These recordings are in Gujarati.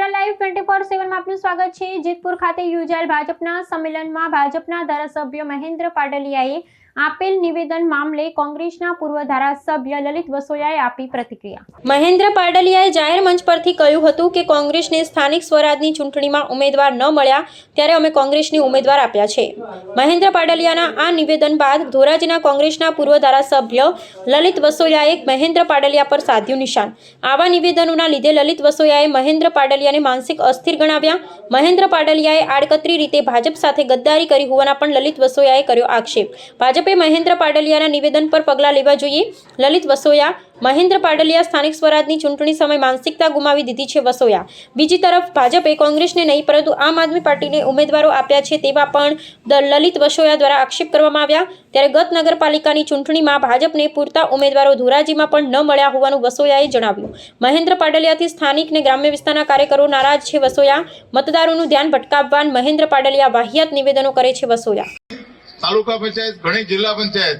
નવસારી લાઈવ 24/7 માં આપનું સ્વાગત છે। જેતપુર ખાતે યોજાયેલ ભાજપના સંમેલનમાં ભાજપના ધારાસભ્ય મહેન્દ્ર પાટલિયાએ આપેલ નિવેદન મામલે કોંગ્રેસના પૂર્વ ધારાસભ્ય લલિત વસોયાએ આપી પ્રતિક્રિયા। મહેન્દ્ર પાટલિયાએ જાહેર મંચ પરથી કહ્યું હતું કે કોંગ્રેસને સ્થાનિક સ્વરાજની ચૂંટણીમાં ઉમેદવાર ન મળ્યા ત્યારે અમે કોંગ્રેસની ઉમેદવાર આપ્યા છે। મહેન્દ્ર પાટલિયાના આ નિવેદન બાદ ધોરાજીના કોંગ્રેસના પૂર્વ ધારાસભ્ય લલિત વસોયાએ મહેન્દ્ર પાટલિયા પર સાધ્યું નિશાન। આવા નિવેદનોના લીધે લલિત વસોયાએ મહેન્દ્ર પાટલિયાને માનસિક અસ્થિર ગણાવ્યા। મહેન્દ્ર પાટલિયાએ આડકતરી રીતે ભાજપ સાથે ગદ્દારી કરી હોવાના પણ લલિત વસોયાએ કર્યો આક્ષેપ। ભાજપે મહેન્દ્ર પાટલિયાના નિવેદન પર પગલાં લેવા જોઈએ। લલિત વસોયા મહેન્દ્ર પાટલિયા સ્થાનિક સ્વરાજની ચૂંટણી સમય માનસિકતા ગુમાવી દીધી છે વસોયા। બીજી તરફ ભાજપે કોંગ્રેસને નહીં પરંતુ આમ આદમી પાર્ટીને ઉમેદવારો આપ્યા છે તેવા પણ લલિત વસોયા દ્વારા આક્ષેપ કરવામાં આવ્યા। ત્યારે ગત નગરપાલિકાની ચૂંટણીમાં ભાજપને પૂરતા ઉમેદવારો ધોરાજીમાં પણ ન મળ્યા હોવાનું વસોયાએ જણાવ્યું। મહેન્દ્ર પાટલિયાથી સ્થાનિક ને ગ્રામ્ય વિસ્તારના કાર્યકરો નારાજ છે વસોયા। મતદારોનું ધ્યાન ભટકાવવા મહેન્દ્ર પાટલિયા વાહિયાત નિવેદનો કરે છે વસોયા। તાલુકા પંચાયત, ઘણી જિલ્લા પંચાયત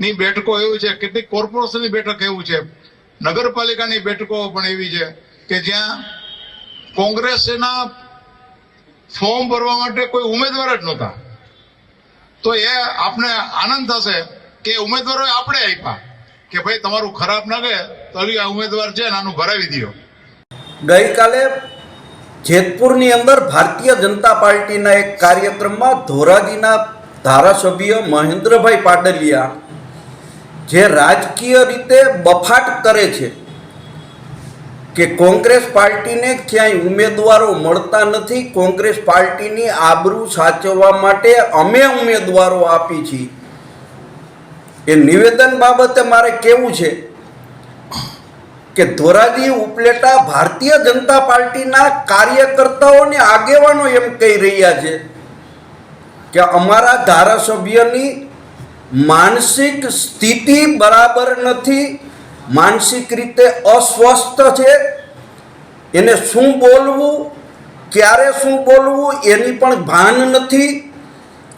ની બેઠકો એવું છે, કેટલીક કોર્પોરેશનની બેઠક એવું છે, નગરપાલિકાની બેઠકો પણ એવી છે કે જ્યાં કોંગ્રેસના ફોર્મ ભરવા માટે કોઈ ઉમેદવાર જ નહોતા। તો એ આપને આનંદ થશે કે ઉમેદવારો આપણે આપ્યા કે ભાઈ તમારું ખરાબ ના ગયે તો આ ઉમેદવાર છે આનું ભરાવી દો। ગઈકાલે જેતપુરની અંદર ભારતીય જનતા પાર્ટીના એક કાર્યક્રમમાં ધોરાજીના ધારાસભ્ય મહેન્દ્રભાઈ પાટલિયા જે રાજકીય રીતે બફાટ કરે છે કે કોંગ્રેસ પાર્ટીને ક્યાંય ઉમેદવારો મળતા નથી, કોંગ્રેસ પાર્ટીની આબરૂ સાચવવા માટે અમે ઉમેદવારો આપી છીએ, એ નિવેદન બાબતે મારે કહેવું છે કે ધોરાજી ઉપલેટા ભારતીય જનતા પાર્ટીના કાર્યકર્તાઓને આગેવાનો એમ કહી રહ્યા છે કે અમારા ધારાસભ્યની માનસિક સ્થિતિ બરાબર નથી, માનસિક રીતે અસ્વસ્થ છે, એને શું બોલવું, ક્યારે શું બોલવું એની પણ ભાન નથી,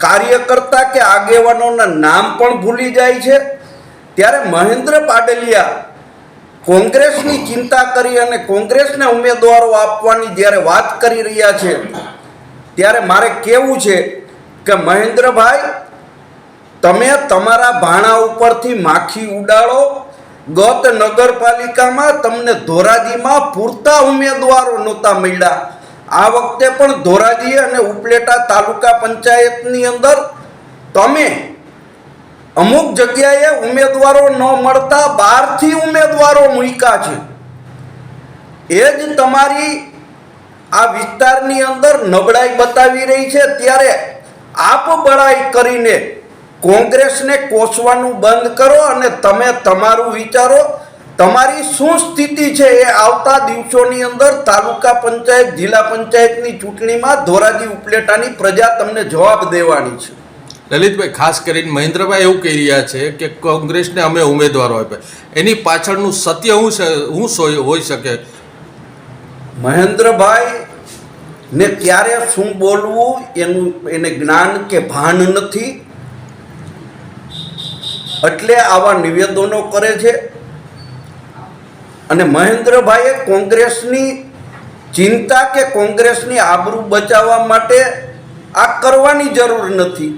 કાર્યકર્તા કે આગેવાનોના નામ પણ ભૂલી જાય છે। ત્યારે મહેન્દ્ર પાટલિયા કોંગ્રેસની ચિંતા કરી અને કોંગ્રેસને ઉમેદવારો આપવાની જ્યારે વાત કરી રહ્યા છે ત્યારે મારે કહેવું છે કે મહેન્દ્રભાઈ, તમે તમારા ભાણા ઉપરથી માખી ઉડાડો। ગત નગરપાલિકામાં તમને ધોરાજીમાં પૂરતા ઉમેદવારો નહોતા મળ્યા, આ વખતે પણ ધોરાજી અને ઉપલેટા તાલુકા પંચાયતની અંદર તમે અમુક જગ્યાએ ઉમેદવારો ન મળતા બહારથી ઉમેદવારો મૂક્યા છે। એ જ તમારી આ વિસ્તારની અંદર નબળાઈ બતાવી રહી છે। ત્યારે આપ બળાઈ કરીને કોંગ્રેસને કોસવાનું બંધ કરો અને તમે તમારું વિચારો। તમારી શું સ્થિતિ છે એ આવતા દિવસોની અંદર તાલુકા પંચાયત, જિલ્લા પંચાયતની ચૂંટણીમાં ધોરાજી ઉપલેટાની પ્રજા તમને જવાબ દેવાની છે। લલિતભાઈ, ખાસ કરીને મહેન્દ્રભાઈ એવું કહી રહ્યા છે કે કોંગ્રેસને અમે ઉમેદવારો આપ્યા, એની પાછળનું સત્ય શું હોઈ શકે? મહેન્દ્રભાઈ ને ક્યારે શું બોલવું એને જ્ઞાન કે ભાન નથી, એટલે આવા નિવેદનો કરે છે। અને મહેન્દ્રભાઈએ કોંગ્રેસની ચિંતા કે કોંગ્રેસની આબરૂ બચાવવા માટે આ કરવાની જરૂર નથી,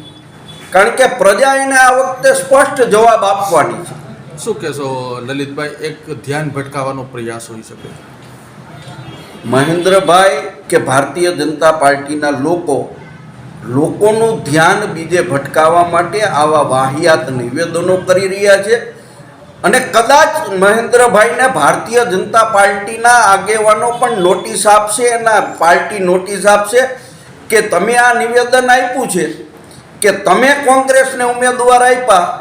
કારણ કે પ્રજા એને આ વખતે સ્પષ્ટ જવાબ આપવાની છે। શું કહેશો લલિતભાઈ, એક ધ્યાન ભટકાવવાનો પ્રયાસ હોઈ શકે? મહેન્દ્રભાઈ કે ભારતીય જનતા પાર્ટીના લોકોનું ધ્યાન બીજે ભટકાવવા માટે આવા વાહિયાત નિવેદનો કરી રહ્યા છે। અને કદાચ મહેન્દ્રભાઈને ભારતીય જનતા પાર્ટીના આગેવાનો પણ નોટિસ આપશે, એના પાર્ટી નોટિસ આપશે કે તમે આ નિવેદન આપ્યું છે કે તમે કોંગ્રેસને ઉમેદવાર આપ્યા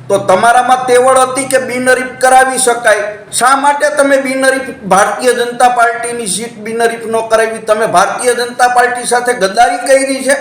તો તમારામાં તેવડ હતી કે બિનહરીફ કરાવી શકાય, શા માટે તમે બિનહરીફ ભારતીય જનતા પાર્ટીની સીટ બિનહરીફ ન કરાવી? તમે ભારતીય જનતા પાર્ટી સાથે ગદ્દારી કરી છે।